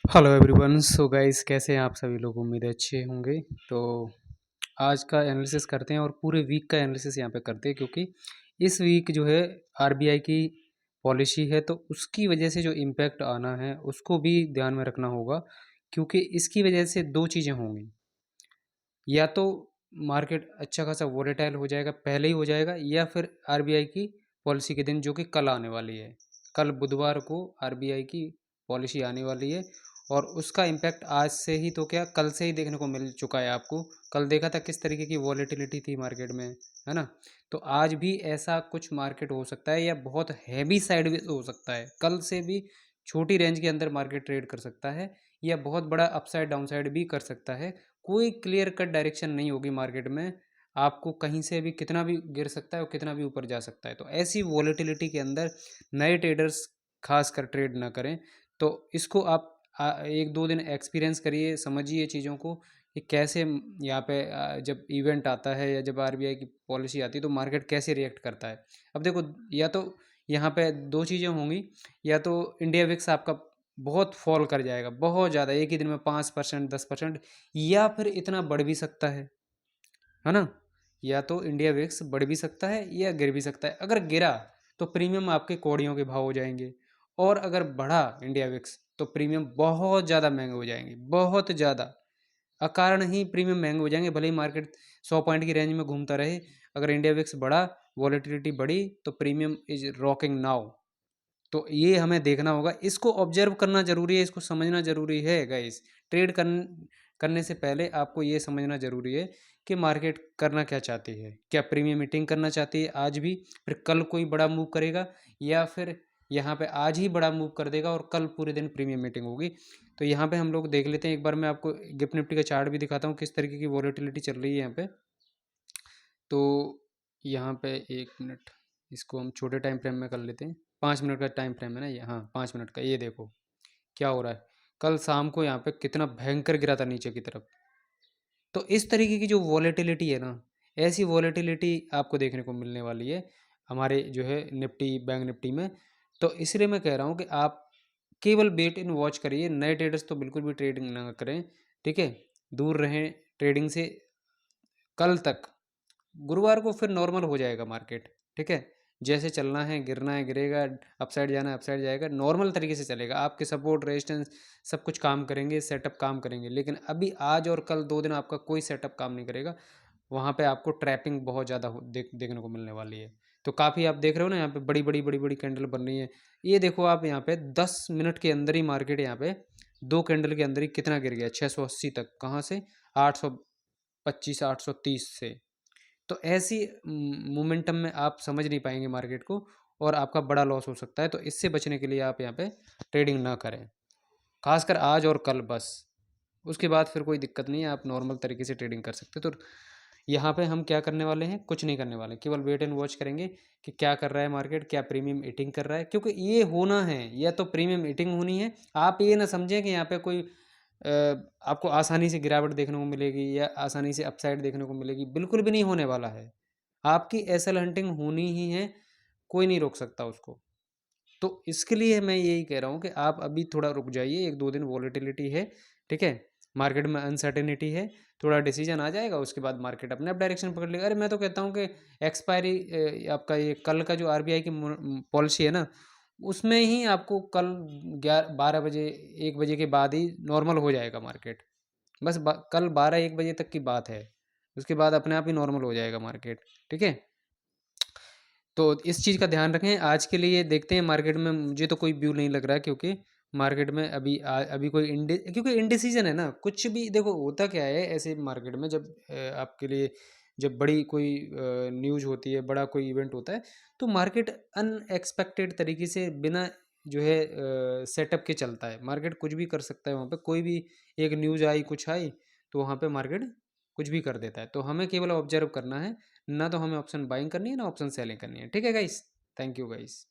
Hello everyone. So guys, कैसे हैं आप सभी लोग? उम्मीद है अच्छे होंगे। तो आज का एनालिसिस करते हैं और पूरे वीक का एनालिसिस यहाँ पे करते हैं, क्योंकि इस वीक जो है आरबीआई की पॉलिसी है, तो उसकी वजह से जो इम्पैक्ट आना है उसको भी ध्यान में रखना होगा। क्योंकि इसकी वजह से दो चीज़ें होंगी, या तो मार्केट अच्छा खासा वोलेटाइल हो जाएगा, पहले ही हो जाएगा, या फिर आरबीआई की पॉलिसी के दिन जो कि कल आने वाली है। कल बुधवार को आरबीआई की पॉलिसी आने वाली है और उसका इम्पैक्ट आज से ही तो क्या कल से ही देखने को मिल चुका है आपको। कल देखा था किस तरीके की वॉलेटिलिटी थी मार्केट में, है ना। तो आज भी ऐसा कुछ मार्केट हो सकता है, या बहुत हैवी साइडवेज हो सकता है। कल से भी छोटी रेंज के अंदर मार्केट ट्रेड कर सकता है, या बहुत बड़ा अपसाइड डाउनसाइड भी कर सकता है। कोई क्लियर कट डायरेक्शन नहीं होगी मार्केट में। आपको कहीं से भी कितना भी गिर सकता है और कितना भी ऊपर जा सकता है। तो ऐसी वॉलेटिलिटी के अंदर नए ट्रेडर्स खास कर ट्रेड ना करें। तो इसको आप एक दो दिन एक्सपीरियंस करिए, समझिए चीज़ों को कि कैसे यहाँ पे जब इवेंट आता है या जब आरबीआई की पॉलिसी आती है तो मार्केट कैसे रिएक्ट करता है। अब देखो, या तो यहाँ पे दो चीज़ें होंगी, या तो इंडिया विक्स आपका बहुत फॉल कर जाएगा, बहुत ज़्यादा, एक ही दिन में 5%, 10%, या फिर इतना बढ़ भी सकता है ना। या तो इंडिया विक्स बढ़ भी सकता है या गिर भी सकता है। अगर गिरा तो प्रीमियम आपके कौड़ियों के भाव हो जाएंगे, और अगर बढ़ा इंडिया विक्स तो प्रीमियम बहुत ज़्यादा महंगे हो जाएंगे, बहुत ज़्यादा। अकारण ही प्रीमियम महंगे हो जाएंगे, भले ही मार्केट 100 पॉइंट की रेंज में घूमता रहे। अगर इंडिया विक्स बढ़ा, वॉलेटिलिटी बढ़ी, तो प्रीमियम इज रॉकिंग नाउ। तो ये हमें देखना होगा, इसको ऑब्जर्व करना ज़रूरी है, इसको समझना ज़रूरी है गाइस। ट्रेड करने से पहले आपको ये समझना ज़रूरी है कि मार्केट करना क्या चाहती है। क्या प्रीमियम मीटिंग करना चाहती है आज भी, फिर कल कोई बड़ा मूव करेगा, या फिर यहाँ पे आज ही बड़ा मूव कर देगा और कल पूरे दिन प्रीमियम मीटिंग होगी। तो यहाँ पे हम लोग देख लेते हैं। एक बार मैं आपको गिफ्ट निफ्टी का चार्ट भी दिखाता हूँ, किस तरीके की वॉलेटिलिटी चल रही है यहाँ पे। तो यहाँ पे एक मिनट, इसको हम छोटे टाइम फ्रेम में कर लेते हैं। 5 मिनट का टाइम फ्रेम है ना ये, हाँ 5 मिनट का। ये देखो क्या हो रहा है। कल शाम को यहाँ पे कितना भयंकर गिरा था नीचे की तरफ। तो इस तरीके की जो वॉलेटिलिटी है ना, ऐसी वॉलेटिलिटी आपको देखने को मिलने वाली है हमारे जो है निफ्टी, बैंक निफ्टी में। तो इसलिए मैं कह रहा हूँ कि आप केवल वेट इन वॉच करिए। नए ट्रेडर्स तो बिल्कुल भी ट्रेडिंग ना करें, ठीक है। दूर रहें ट्रेडिंग से कल तक। गुरुवार को फिर नॉर्मल हो जाएगा मार्केट, ठीक है। जैसे चलना है, गिरना है गिरेगा, अपसाइड जाना है अपसाइड जाएगा, नॉर्मल तरीके से चलेगा। आपके सपोर्ट रेजिस्टेंस सब कुछ काम करेंगे, सेटअप काम करेंगे। लेकिन अभी आज और कल 2 दिन आपका कोई सेटअप काम नहीं करेगा। वहाँ पे आपको ट्रैपिंग बहुत ज़्यादा देखने को मिलने वाली है। तो काफ़ी आप देख रहे हो ना, यहाँ पे बड़ी बड़ी बड़ी बड़ी कैंडल बन रही है। ये देखो आप, यहाँ पे 10 मिनट के अंदर ही मार्केट यहाँ पे 2 कैंडल के अंदर ही कितना गिर गया, 680 तक। कहाँ से? 825, 830 से। तो ऐसी मोमेंटम में आप समझ नहीं पाएंगे मार्केट को, और आपका बड़ा लॉस हो सकता है। तो इससे बचने के लिए आप यहाँ पे ट्रेडिंग ना करें, खासकर आज और कल बस। उसके बाद फिर कोई दिक्कत नहीं है, आप नॉर्मल तरीके से ट्रेडिंग कर सकते हो। तो यहाँ पे हम क्या करने वाले हैं? कुछ नहीं करने वाले, केवल वेट एंड वॉच करेंगे कि क्या कर रहा है मार्केट, क्या प्रीमियम ईटिंग कर रहा है। क्योंकि ये होना है, या तो प्रीमियम ईटिंग होनी है। आप ये ना समझें कि यहाँ पे कोई आपको आसानी से गिरावट देखने को मिलेगी या आसानी से अपसाइड देखने को मिलेगी। बिल्कुल भी नहीं होने वाला है। आपकी एसएल हंटिंग होनी ही है, कोई नहीं रोक सकता उसको। तो इसके लिए मैं यही कह रहा हूँ कि आप अभी थोड़ा रुक जाइए, एक दो दिन वॉलेटिलिटी है, ठीक है। मार्केट में अनसर्टेनिटी है, थोड़ा डिसीजन आ जाएगा, उसके बाद मार्केट अपने आप डायरेक्शन पकड़ लेगा। अरे मैं तो कहता हूँ कि एक्सपायरी आपका ये कल का जो आरबीआई की पॉलिसी है ना, उसमें ही आपको कल 12 बजे, 1 बजे के बाद ही नॉर्मल हो जाएगा मार्केट। बस कल 12-1 बजे तक की बात है, उसके बाद अपने आप ही नॉर्मल हो जाएगा मार्केट, ठीक है। तो इस चीज़ का ध्यान रखें। आज के लिए देखते हैं मार्केट में, मुझे तो कोई व्यू नहीं लग रहा है, क्योंकि मार्केट में अभी कोई क्योंकि इनडिसीजन है ना। कुछ भी देखो, होता क्या है ऐसे मार्केट में, जब आपके लिए जब बड़ी कोई न्यूज़ होती है, बड़ा कोई इवेंट होता है, तो मार्केट अनएक्सपेक्टेड तरीके से बिना जो है सेटअप के चलता है। मार्केट कुछ भी कर सकता है वहाँ पे। कोई भी एक न्यूज़ आई, कुछ आई, तो वहाँ पे मार्केट कुछ भी कर देता है। तो हमें केवल ऑब्जर्व करना है, ना तो हमें ऑप्शन बाइंग करनी है ना ऑप्शन सेलिंग करनी है, ठीक है गाइस। Thank you guys.